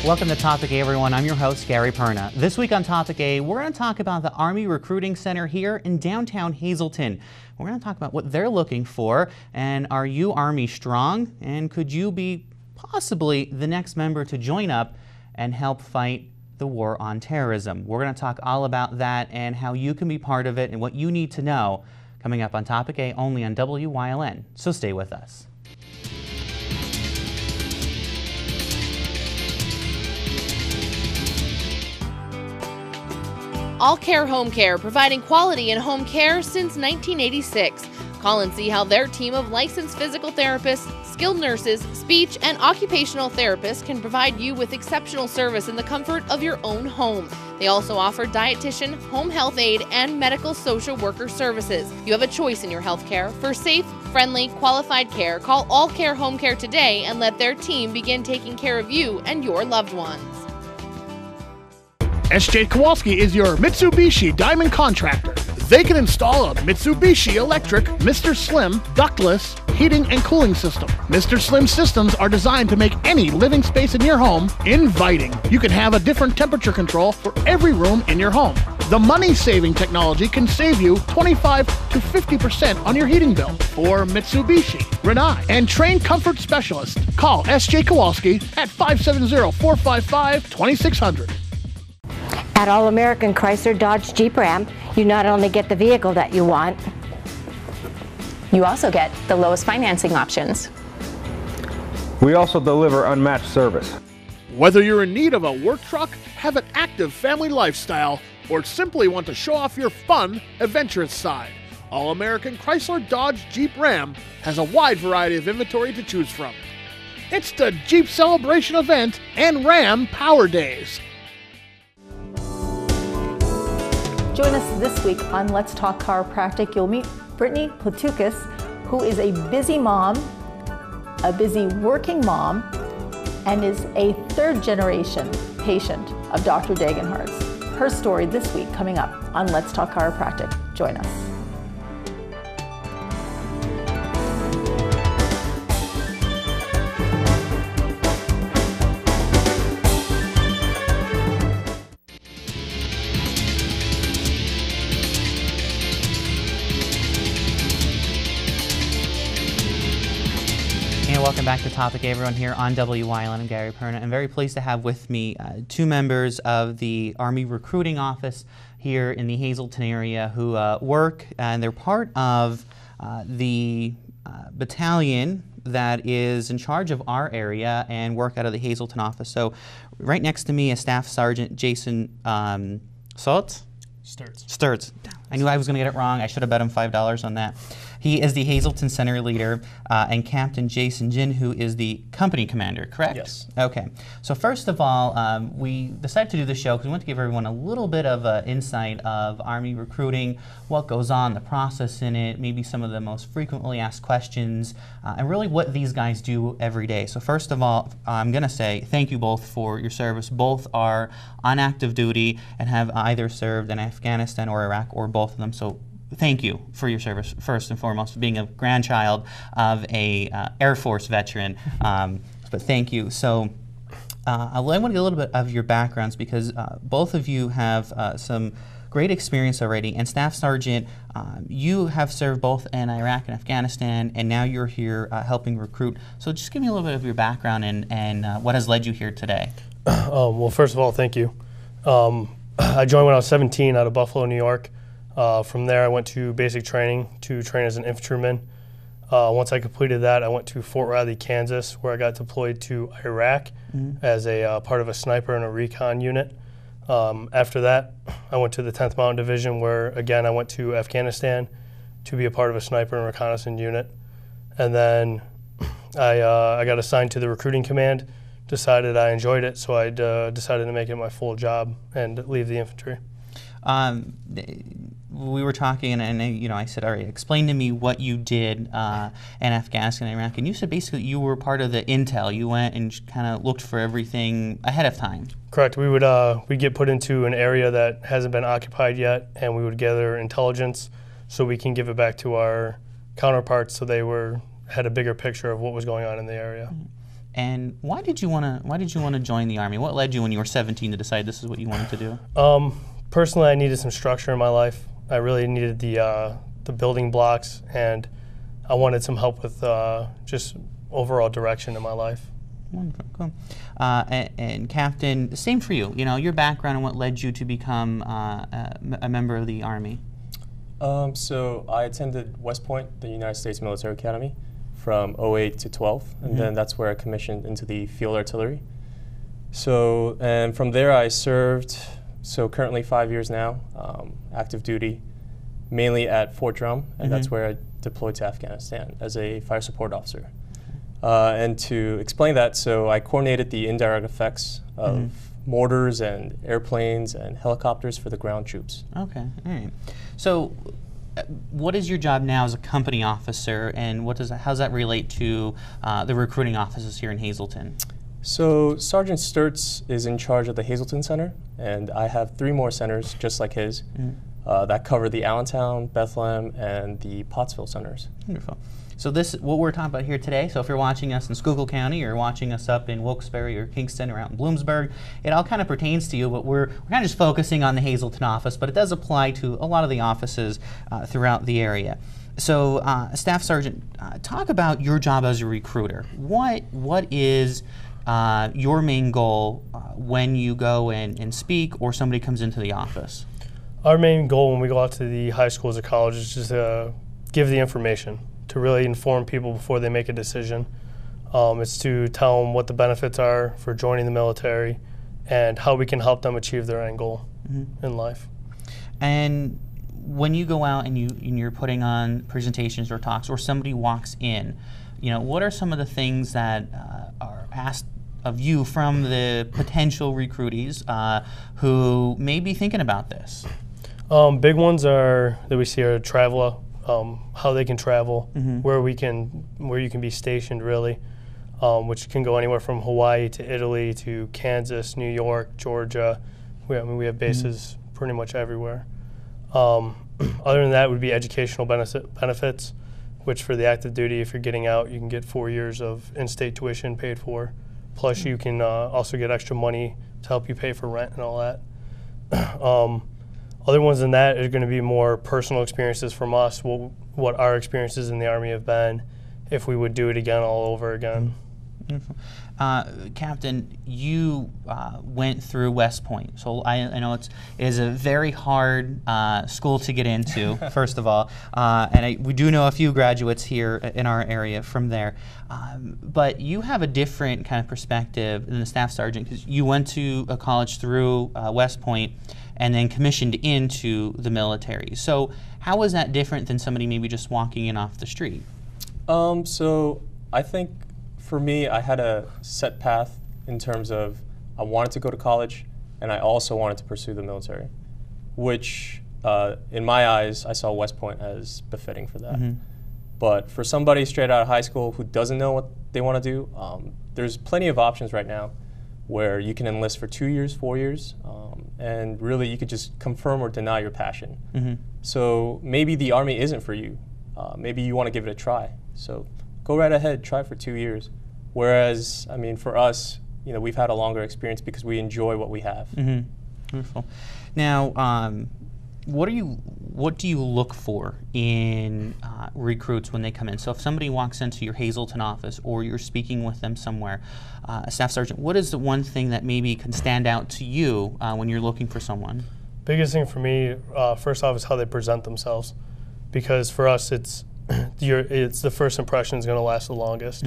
Welcome to Topic A, everyone. I'm your host, Gary Perna. This week on Topic A, we're going to talk about the Army Recruiting Center here in downtown Hazleton. We're going to talk about what they're looking for, and are you Army strong? And could you be possibly the next member to join up and help fight the war on terrorism? We're going to talk all about that and how you can be part of it and what you need to know coming up on Topic A, only on WYLN. So stay with us. All Care Home Care, providing quality in home care since 1986. Call and see how their team of licensed physical therapists, skilled nurses, speech, and occupational therapists can provide you with exceptional service in the comfort of your own home. They also offer dietitian, home health aide, and medical social worker services. You have a choice in your health care. For safe, friendly, qualified care, call All Care Home Care today and let their team begin taking care of you and your loved ones. S.J. Kowalski is your Mitsubishi Diamond contractor. They can install a Mitsubishi electric Mr. Slim ductless heating and cooling system. Mr. Slim systems are designed to make any living space in your home inviting. You can have a different temperature control for every room in your home. The money-saving technology can save you 25 to 50% on your heating bill. For Mitsubishi, Rinnai, and trained comfort specialists, call S.J. Kowalski at 570-455-2600. At All American Chrysler Dodge Jeep Ram, you not only get the vehicle that you want, you also get the lowest financing options. We also deliver unmatched service. Whether you're in need of a work truck, have an active family lifestyle, or simply want to show off your fun, adventurous side, All American Chrysler Dodge Jeep Ram has a wide variety of inventory to choose from. It's the Jeep Celebration event and Ram Power Days. Join us this week on Let's Talk Chiropractic. You'll meet Brittany Platukis, who is a busy mom, a busy working mom, and is a third-generation patient of Dr. Degenhardt's. Her story this week coming up on Let's Talk Chiropractic. Join us. Welcome back to Topic A, everyone, here on WYLN. I'm Gary Perna. I'm very pleased to have with me two members of the Army Recruiting Office here in the Hazleton area who work, and they're part of the battalion that is in charge of our area and work out of the Hazleton office. So right next to me is Staff Sergeant Jason Sturtz. I knew I was going to get it wrong. I should have bet him $5 on that. He is the Hazleton Center leader, and Captain Jason Jin, who is the company commander, correct? Yes. Okay. So first of all, we decided to do this show because we want to give everyone a little bit of insight of Army recruiting, what goes on, the process in it, maybe some of the most frequently asked questions, and really what these guys do every day. So first of all, I'm going to say thank you both for your service. Both are on active duty and have either served in Afghanistan or Iraq or both of them. So thank you for your service, first and foremost, being a grandchild of a Air Force veteran. But thank you. So I want to get a little bit of your backgrounds because both of you have some great experience already. And Staff Sergeant, you have served both in Iraq and Afghanistan, and now you're here helping recruit. So just give me a little bit of your background and what has led you here today. Well, first of all, thank you. I joined when I was 17 out of Buffalo, New York. From there, I went to basic training to train as an infantryman. Once I completed that, I went to Fort Riley, Kansas, where I got deployed to Iraq as a part of a sniper and a recon unit. After that, I went to the 10th Mountain Division, where, again, I went to Afghanistan to be a part of a sniper and reconnaissance unit. And then I got assigned to the recruiting command, decided I enjoyed it, so I decided to make it my full job and leave the infantry. We were talking, and I said, all right, explain to me what you did in Afghanistan and Iraq. And you said basically you were part of the intel. You went and kind of looked for everything ahead of time. Correct. We would we'd get put into an area that hasn't been occupied yet, and we would gather intelligence so we can give it back to our counterparts so they had a bigger picture of what was going on in the area. And why did you want to join the Army? What led you when you were 17 to decide this is what you wanted to do? Personally, I needed some structure in my life. I really needed the building blocks, and I wanted some help with just overall direction in my life. Wonderful, cool. And Captain, same for you. You know, your background and what led you to become a member of the Army. So I attended West Point, the United States Military Academy, from 08 to 12, and then that's where I commissioned into the Field Artillery. So, and from there I served, so currently 5 years now, active duty, mainly at Fort Drum, and that's where I deployed to Afghanistan as a fire support officer. And to explain that, so I coordinated the indirect effects of mortars and airplanes and helicopters for the ground troops. Okay, all right. So what is your job now as a company officer, and how does that relate to the recruiting offices here in Hazleton? So Sergeant Sturts is in charge of the Hazleton Center, and I have 3 more centers just like his that cover the Allentown, Bethlehem, and the Pottsville centers. Wonderful. So this is what we're talking about here today. So if you're watching us in Schuylkill County, or watching us up in Wilkes-Barre or Kingston or out in Bloomsburg, it all kind of pertains to you, but we're kind of just focusing on the Hazleton office, but it does apply to a lot of the offices throughout the area. So Staff Sergeant, talk about your job as a recruiter. What is your main goal when you go and speak, or somebody comes into the office? Our main goal when we go out to the high schools or colleges is just to give the information, to really inform people before they make a decision. It's to tell them what the benefits are for joining the military and how we can help them achieve their end goal in life. And when you go out and you're putting on presentations or talks, or somebody walks in, you know, what are some of the things that are asked of you from the potential recruitees who may be thinking about this? Big ones are that we see are travel, how they can travel, where you can be stationed really, which can go anywhere from Hawaii to Italy to Kansas, New York, Georgia. We have bases pretty much everywhere. Other than that would be educational benefits, which for the active duty, if you're getting out, you can get 4 years of in-state tuition paid for. Plus you can also get extra money to help you pay for rent and all that. Other ones than that are going to be more personal experiences from us, what our experiences in the Army have been, if we would do it again all over again. Captain, you went through West Point, so I know it is a very hard school to get into, first of all, and we do know a few graduates here in our area from there, but you have a different kind of perspective than the Staff Sergeant, because you went to a college through West Point and then commissioned into the military. So how was that different than somebody maybe just walking in off the street? So I think for me, I had a set path in terms of I wanted to go to college, and I also wanted to pursue the military, which in my eyes, I saw West Point as befitting for that. But for somebody straight out of high school who doesn't know what they want to do, there's plenty of options right now where you can enlist for 2 years, 4 years, and really you could just confirm or deny your passion. So maybe the Army isn't for you. Maybe you want to give it a try. So go right ahead, try for 2 years. Whereas, I mean, for us, you know, we've had a longer experience because we enjoy what we have. Wonderful. Now, what do you look for in recruits when they come in? So if somebody walks into your Hazleton office, or you're speaking with them somewhere, Staff Sergeant, what is the one thing that maybe can stand out to you when you're looking for someone? Biggest thing for me, first off, is how they present themselves, because for us, it's the first impression is going to last the longest.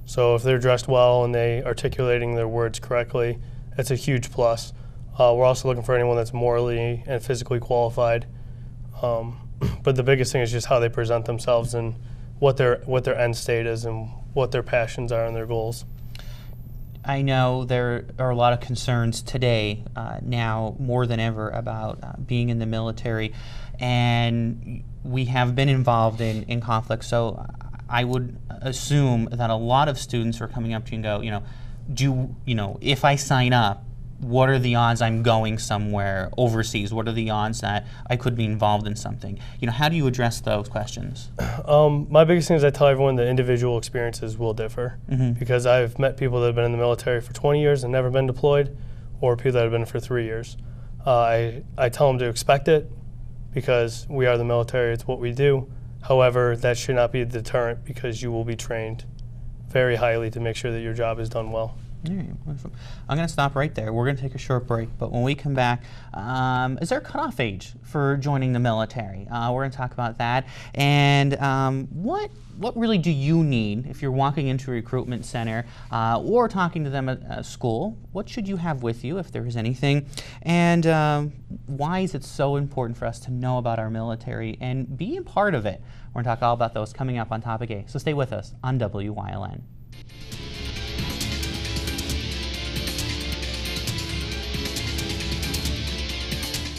So if they're dressed well and they articulating their words correctly, it's a huge plus. We're also looking for anyone that's morally and physically qualified. But the biggest thing is just how they present themselves and what their end state is and what their passions are and their goals. I know there are a lot of concerns today, now more than ever, about being in the military, and we have been involved in conflict. So I would assume that a lot of students are coming up to you and go, if I sign up, what are the odds I'm going somewhere overseas? What are the odds that I could be involved in something? You know, how do you address those questions? My biggest thing is I tell everyone that individual experiences will differ, because I've met people that have been in the military for 20 years and never been deployed, or people that have been for 3 years. I tell them to expect it, because we are the military, it's what we do. However, that should not be a deterrent, because you will be trained very highly to make sure that your job is done well. I'm going to stop right there. We're going to take a short break, but when we come back, is there a cutoff age for joining the military? We're going to talk about that. And what really do you need if you're walking into a recruitment center or talking to them at school? What should you have with you, if there is anything? And why is it so important for us to know about our military and be a part of it? We're going to talk all about those coming up on Topic A. So stay with us on WYLN.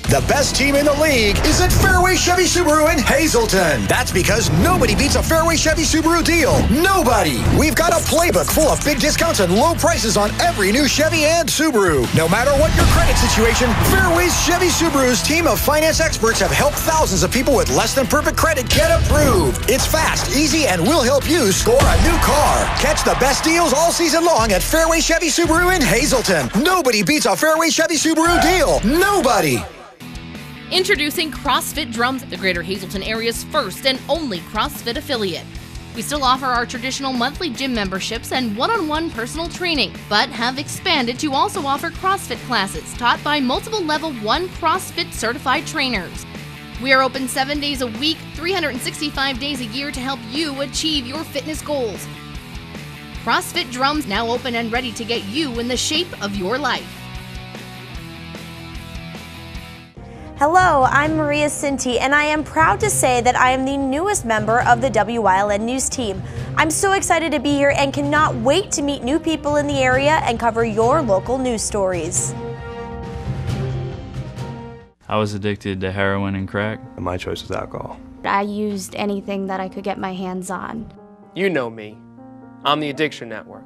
The best team in the league is at Fairway Chevy Subaru in Hazleton. That's because nobody beats a Fairway Chevy Subaru deal. Nobody! We've got a playbook full of big discounts and low prices on every new Chevy and Subaru. No matter what your credit situation, Fairway's Chevy Subaru's team of finance experts have helped thousands of people with less than perfect credit get approved. It's fast, easy, and will help you score a new car. Catch the best deals all season long at Fairway Chevy Subaru in Hazleton. Nobody beats a Fairway Chevy Subaru deal. Nobody! Introducing CrossFit Drums, the Greater Hazleton area's first and only CrossFit affiliate. We still offer our traditional monthly gym memberships and one-on-one personal training, but have expanded to also offer CrossFit classes taught by multiple Level 1 CrossFit certified trainers. We are open 7 days a week, 365 days a year to help you achieve your fitness goals. CrossFit Drums now open and ready to get you in the shape of your life. Hello, I'm Maria Cinti, and I am proud to say that I am the newest member of the WYLN News team. I'm so excited to be here and cannot wait to meet new people in the area and cover your local news stories. I was addicted to heroin and crack. My choice was alcohol. I used anything that I could get my hands on. You know me. I'm the Addiction Network.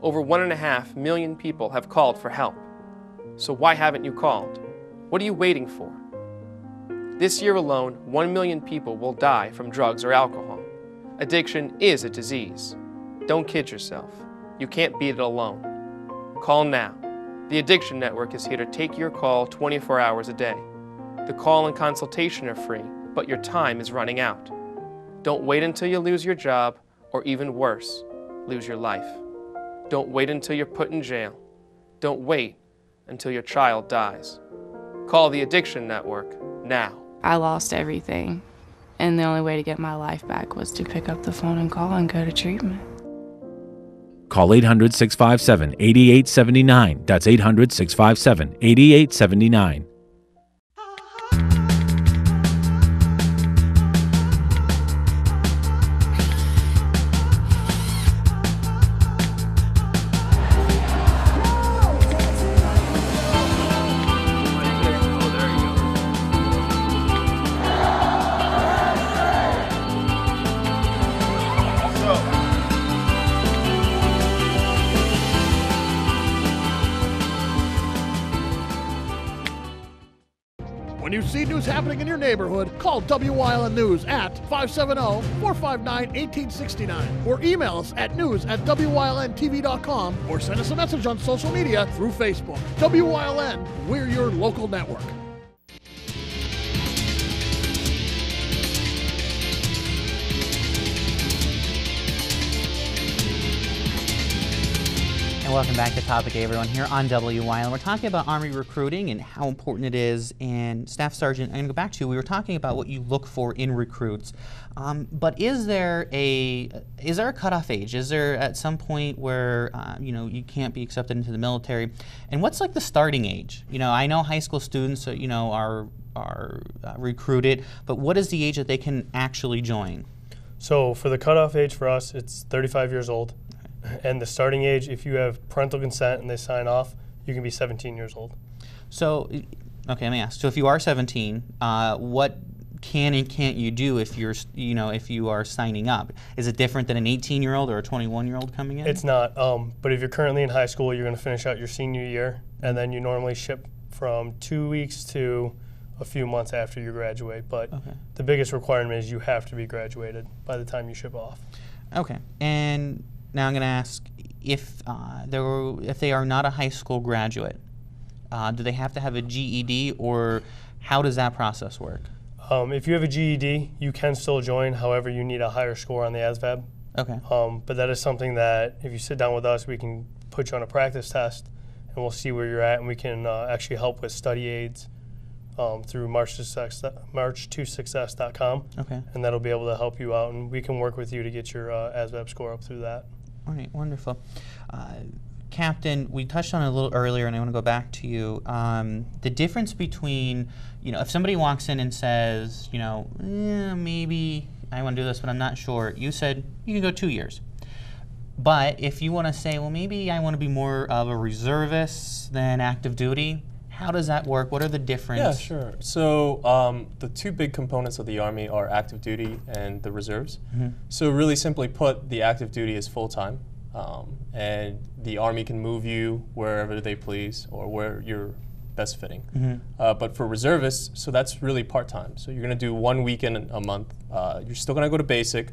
Over 1.5 million people have called for help. So why haven't you called? What are you waiting for? This year alone, 1 million people will die from drugs or alcohol. Addiction is a disease. Don't kid yourself. You can't beat it alone. Call now. The Addiction Network is here to take your call 24 hours a day. The call and consultation are free, but your time is running out. Don't wait until you lose your job, or even worse, lose your life. Don't wait until you're put in jail. Don't wait until your child dies. Call the Addiction Network now. I lost everything, and the only way to get my life back was to pick up the phone and call and go to treatment. Call 800-657-8879. That's 800-657-8879. When you see news happening in your neighborhood, call WYLN News at 570-459-1869 or email us at news@WYLNTV.com or send us a message on social media through Facebook. WYLN, we're your local network. And welcome back to Topic A, everyone, here on WYLN. We're talking about Army recruiting and how important it is. And Staff Sergeant, I'm going to go back to you. We were talking about what you look for in recruits. But is there a cutoff age? Is there at some point where you can't be accepted into the military? And what's like the starting age? I know high school students are recruited, but what is the age that they can actually join? So for the cutoff age for us, it's 35 years old. And the starting age, if you have parental consent and they sign off, you can be 17 years old. So, okay, let me ask. So if you are 17, what can and can't you do if you're, if you are signing up? Is it different than an 18-year-old or a 21-year-old coming in? It's not, but if you're currently in high school, you're going to finish out your senior year, and then you normally ship from 2 weeks to a few months after you graduate. But the biggest requirement is you have to be graduated by the time you ship off. Okay, and now I'm going to ask, if they are not a high school graduate, do they have to have a GED, or how does that process work? If you have a GED, you can still join. However, you need a higher score on the ASVAB. Okay. But that is something that if you sit down with us, we can put you on a practice test, and we'll see where you're at, and we can actually help with study aids through march2success.com. Okay. And that'll be able to help you out, and we can work with you to get your ASVAB score up through that. All right, wonderful. Captain, we touched on it a little earlier, and I want to go back to you. The difference between, if somebody walks in and says, maybe I want to do this, but I'm not sure. You said you can go 2 years. But if you want to say, well, maybe I want to be more of a reservist than active duty, how does that work? What are the differences? Yeah, sure. So the two big components of the Army are active duty and the reserves. So really simply put, the active duty is full-time. And the Army can move you wherever they please or where you're best fitting. But for reservists, so that's really part-time. So you're going to do 1 weekend a month. You're still going to go to basic,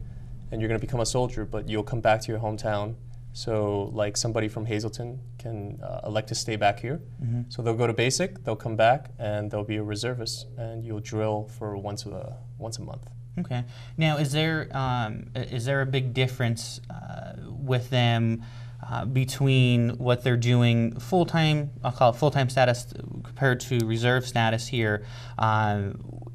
and you're going to become a soldier, but you'll come back to your hometown. So like somebody from Hazleton can elect to stay back here. So they'll go to basic, they'll come back, and they'll be a reservist, and you'll drill for once a month. Okay. Now, is there a big difference with them between what they're doing full-time, I'll call it full-time status, compared to reserve status here,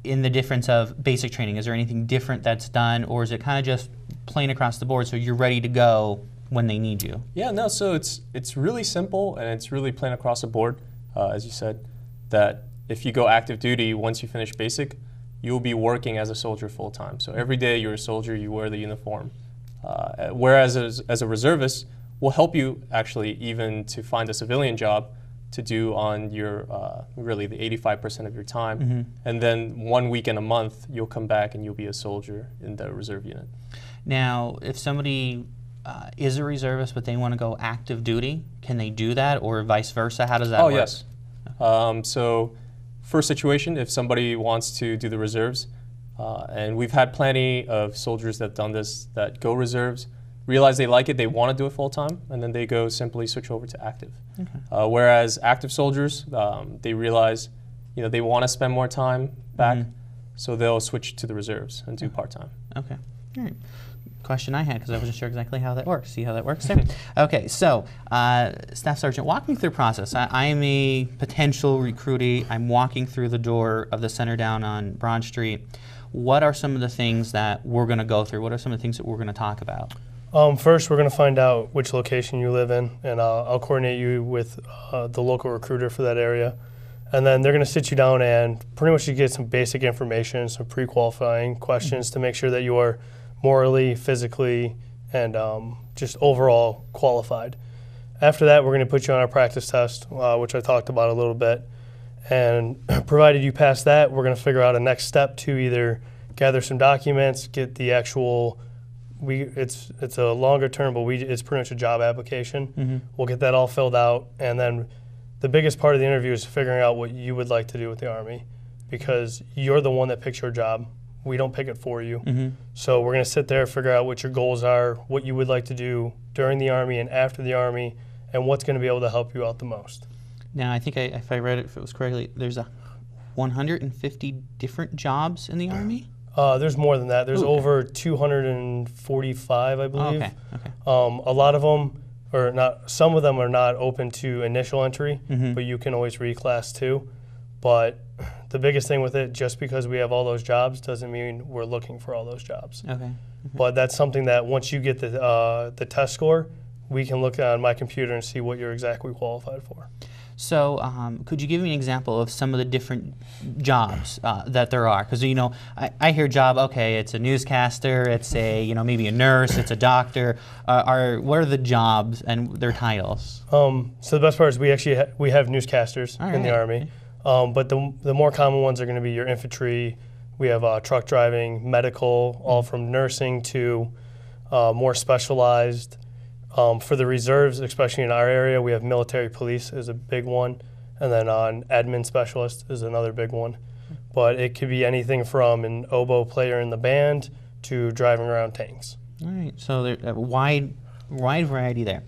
in the difference of basic training? Is there anything different that's done, or is it kind of just plain across the board so you're ready to go when they need you? Yeah, no, so it's really simple, and it's really plain across the board, as you said, that if you go active duty, once you finish basic, you'll be working as a soldier full-time. So every day you're a soldier, you wear the uniform. Whereas as a reservist, we'll help you actually even to find a civilian job to do on your, really the 85% of your time. And then 1 weekend a month, you'll come back and you'll be a soldier in the reserve unit. Now, if somebody is a reservist but they want to go active duty, can they do that, or vice versa? How does that work? Oh, yes. So first situation, if somebody wants to do the reserves, and we've had plenty of soldiers that have done this, that go reserves, realize they like it, they want to do it full time, and then they go simply switch over to active. Whereas active soldiers, they realize, they want to spend more time back, so they'll switch to the reserves and do part-time. Okay. All right. Question I had, because I wasn't sure exactly how that works. See how that works there? Okay, so Staff Sergeant, walk me through the process. I am a potential recruitee. I'm walking through the door of the center down on Broad Street. What are some of the things that we're going to go through? What are some of the things that we're going to talk about? First, we're going to find out which location you live in, and I'll coordinate you with the local recruiter for that area. And then they're going to sit you down and pretty much you get some basic information, some pre-qualifying questions to make sure that you are morally, physically, and just overall qualified. After that, we're going to put you on our practice test, which I talked about a little bit. And provided you pass that, we're going to figure out a next step to either gather some documents, get the actual, it's a longer term, but it's pretty much a job application. We'll get that all filled out, and then the biggest part of the interview is figuring out what you would like to do with the Army, because you're the one that picks your job. We don't pick it for you. So we're going to sit there, figure out what your goals are, what you would like to do during the Army and after the Army, and what's going to be able to help you out the most. Now, I think if I read it, if it was correctly, there's 150 different jobs in the Army? There's more than that. There's over 245, I believe. Okay. A lot of them, or not, some of them are not open to initial entry, but you can always reclass too. But the biggest thing with it, just because we have all those jobs doesn't mean we're looking for all those jobs. But that's something that once you get the test score, we can look on my computer and see what you're exactly qualified for. So could you give me an example of some of the different jobs that there are? Because, I hear job, okay, it's a newscaster, it's a, maybe a nurse, it's a doctor. What are the jobs and their titles? So the best part is we actually we have newscasters in the Army. But the more common ones are going to be your infantry. We have truck driving, medical, all from nursing to more specialized. For the reserves, especially in our area, we have military police is a big one, and then admin specialist is another big one. But it could be anything from an oboe player in the band to driving around tanks. All right, so there's a wide variety there.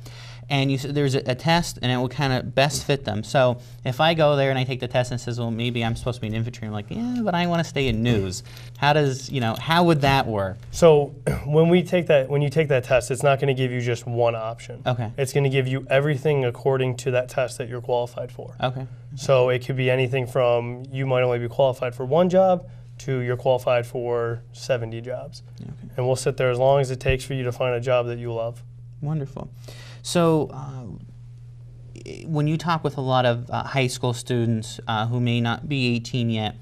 And you said there's a test, and it will kind of best fit them. So if I go there and I take the test and it says, well, maybe I'm supposed to be in infantry, I'm like, yeah, but I want to stay in news. How would that work? So when you take that test, it's not going to give you just one option. Okay. It's going to give you everything according to that test that you're qualified for. Okay. So it could be anything from you might only be qualified for one job to you're qualified for 70 jobs. Okay. And we'll sit there as long as it takes for you to find a job that you love. Wonderful. So when you talk with a lot of high school students who may not be 18 yet,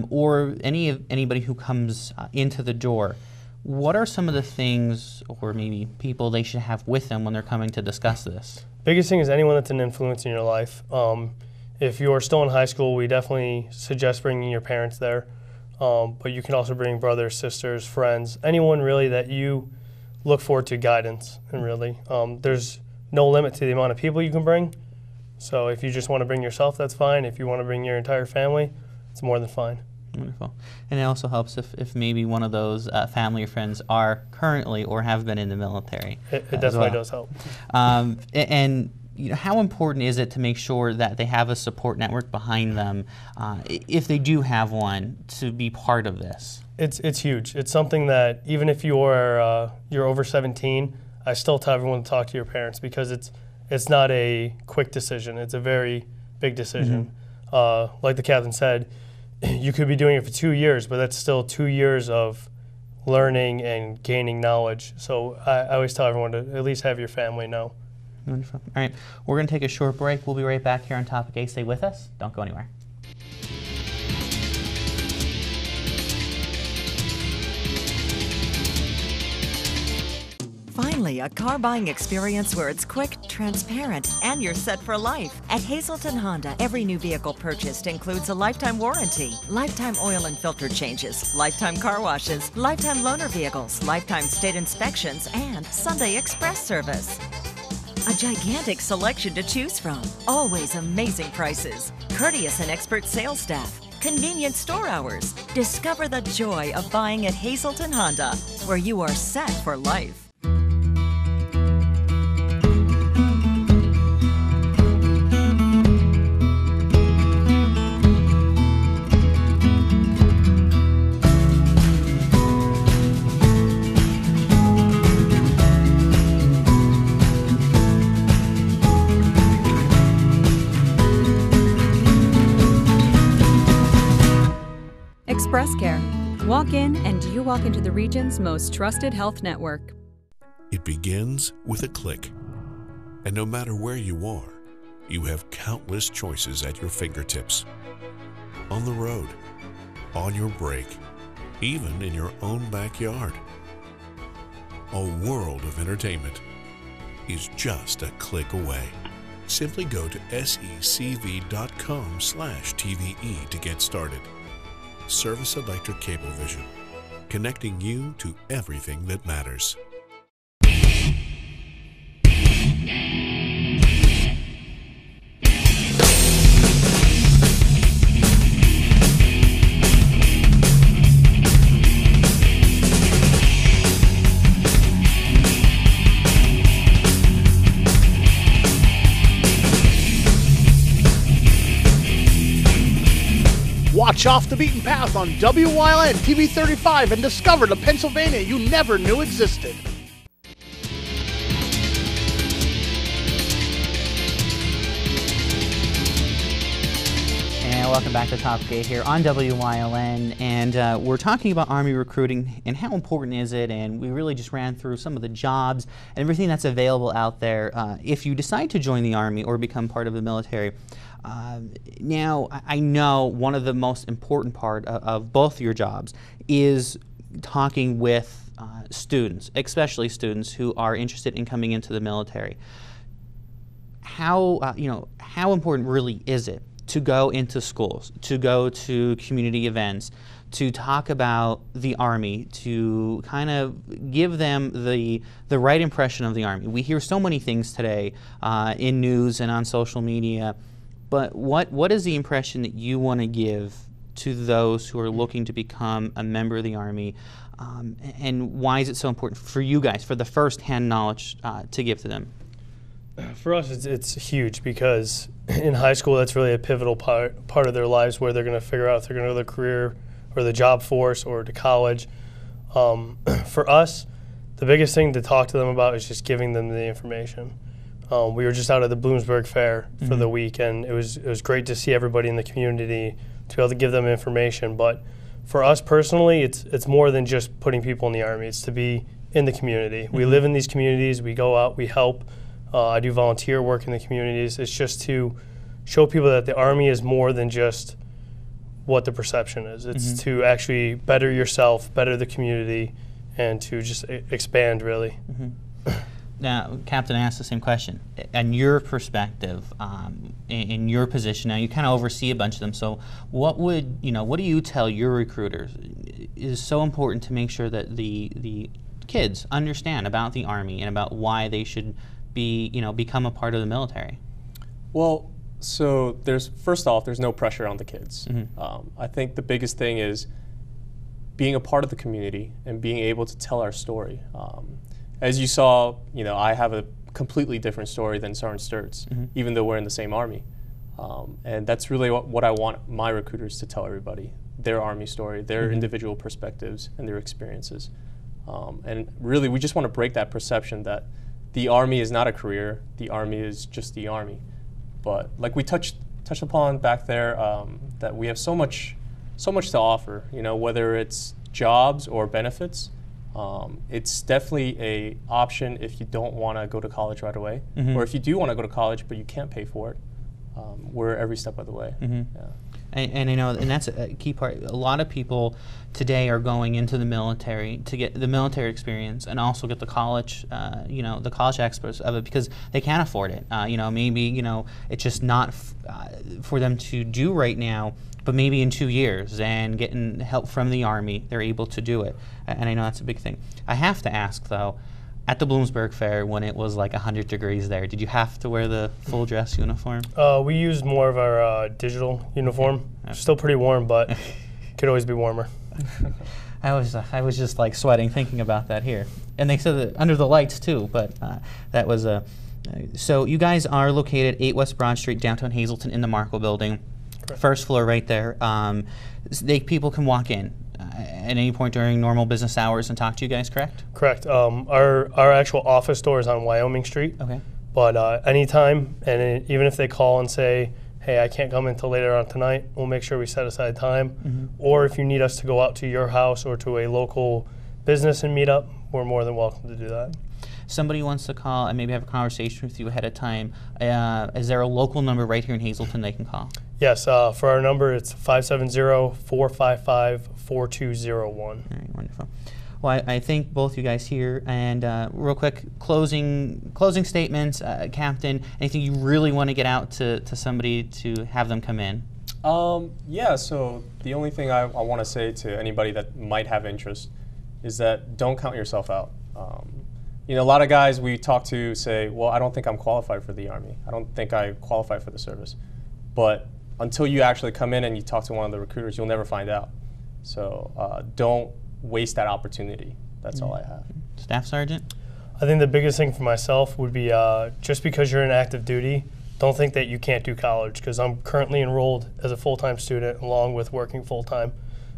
or anybody who comes into the door, what are some of the things or maybe people they should have with them when they're coming to discuss this? Biggest thing is anyone that's an influence in your life. If you're still in high school, we definitely suggest bringing your parents there. But you can also bring brothers, sisters, friends, anyone really that you look forward to guidance. And really, there's no limit to the amount of people you can bring. So if you just want to bring yourself, that's fine. If you want to bring your entire family, it's more than fine. Wonderful. And it also helps if maybe one of those family or friends are currently or have been in the military. It definitely does help. And how important is it to make sure that they have a support network behind them, if they do have one, to be part of this? It's huge. It's something that even if you're over 17, I still tell everyone to talk to your parents because it's not a quick decision. It's a very big decision. Mm-hmm. Like the captain said, you could be doing it for 2 years, but that's still 2 years of learning and gaining knowledge. So I always tell everyone to at least have your family know. Wonderful. All right, we're going to take a short break. We'll be right back here on Topic A. Stay with us. Don't go anywhere. Finally, a car buying experience where it's quick, transparent, and you're set for life. At Hazelton Honda, every new vehicle purchased includes a lifetime warranty, lifetime oil and filter changes, lifetime car washes, lifetime loaner vehicles, lifetime state inspections, and Sunday express service. A gigantic selection to choose from, always amazing prices, courteous and expert sales staff, convenient store hours. Discover the joy of buying at Hazelton Honda, where you are set for life. Express Care. Walk in and you walk into the region's most trusted health network. It begins with a click. And no matter where you are, you have countless choices at your fingertips. On the road, on your break, even in your own backyard. A world of entertainment is just a click away. Simply go to secv.com/TVE to get started. Service Electric Cablevision, connecting you to everything that matters. Watch Off the Beaten Path on WYLN TV 35 and discover the Pennsylvania you never knew existed. And welcome back to Topic A here on WYLN, and we're talking about Army recruiting and how important is it, and we really just ran through some of the jobs and everything that's available out there if you decide to join the Army or become part of the military. Now, I know one of the most important part of both your jobs is talking with students, especially students who are interested in coming into the military. How important really is it to go into schools, to go to community events, to talk about the Army, to kind of give them the right impression of the Army. We hear so many things today in news and on social media, but what is the impression that you want to give to those who are looking to become a member of the Army, and why is it so important for you guys, for the first-hand knowledge to give to them? For us, it's huge because in high school, that's really a pivotal part of their lives where they're going to figure out if they're going to go to their career or the job force or to college. For us, the biggest thing to talk to them about is just giving them the information. We were just out at the Bloomsburg Fair for the week, and it was great to see everybody in the community to be able to give them information. But for us personally, it's more than just putting people in the Army. It's to be in the community. We live in these communities. We go out. We help. I do volunteer work in the communities. It's just to show people that the Army is more than just what the perception is. It's to actually better yourself, better the community, and to just expand, really. Now, Captain, I asked the same question. In your perspective, in your position now, you kind of oversee a bunch of them. So, what do you tell your recruiters is so important to make sure that the kids understand about the Army and about why they should become a part of the military? Well, so first off, there's no pressure on the kids. I think the biggest thing is being a part of the community and being able to tell our story. As you saw, I have a completely different story than Sergeant Sturtz, even though we're in the same Army. And that's really what I want my recruiters to tell everybody, their Army story, their individual perspectives and their experiences. And really, we just want to break that perception that the Army is not a career, the Army is just the Army. But like we touched upon back there, that we have so much to offer, whether it's jobs or benefits. It's definitely a option if you don't want to go to college right away, or if you do want to go to college but you can't pay for it. We're every step of the way. Yeah. And that's a key part. A lot of people today are going into the military to get the military experience and also get the college, the college experts of it because they can't afford it. Maybe it's just not for them to do right now. But maybe in 2 years and getting help from the Army, they're able to do it. And I know that's a big thing. I have to ask though, at the Bloomsburg Fair when it was like 100 degrees there, did you have to wear the full dress uniform? We used more of our digital uniform. Still pretty warm, but could always be warmer. I was just like sweating thinking about that here. And they said that under the lights too, but that was a... So you guys are located 8 West Broad Street, downtown Hazleton in the Marco Building. First floor right there. People can walk in at any point during normal business hours and talk to you guys, correct? Correct. Our actual office door is on Wyoming Street. Okay. But anytime, and even if they call and say, hey, I can't come until later on tonight, we'll make sure we set aside time. Or if you need us to go out to your house or to a local business and meet up, we're more than welcome to do that. Somebody wants to call and maybe have a conversation with you ahead of time. Is there a local number right here in Hazleton they can call? Yes, for our number, it's 570-455-4201. All right, wonderful. Well, I thank both you guys here. And real quick, closing statements, Captain, anything you really want to get out to somebody to have them come in? Yeah, so the only thing I want to say to anybody that might have interest is that don't count yourself out. A lot of guys we talk to say, well, I don't think I'm qualified for the Army. I don't think I qualify for the service. But until you actually come in and you talk to one of the recruiters, you'll never find out. So don't waste that opportunity. That's all I have. Staff Sergeant? I think the biggest thing for myself would be just because you're in active duty, don't think that you can't do college, because I'm currently enrolled as a full-time student along with working full-time.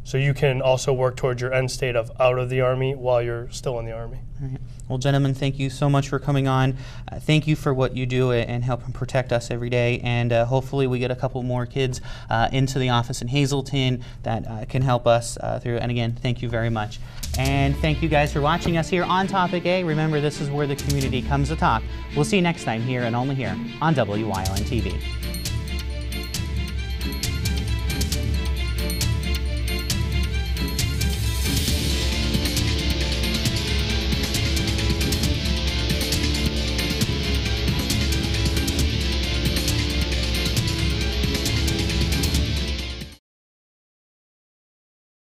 So you can also work towards your end state of out of the Army while you're still in the Army. All right. Well, gentlemen, thank you so much for coming on. Thank you for what you do and helping protect us every day. And hopefully we get a couple more kids into the office in Hazleton that can help us through. And again, thank you very much. And thank you guys for watching us here on Topic A. Remember, this is where the community comes to talk. We'll see you next time here and only here on WYLN TV.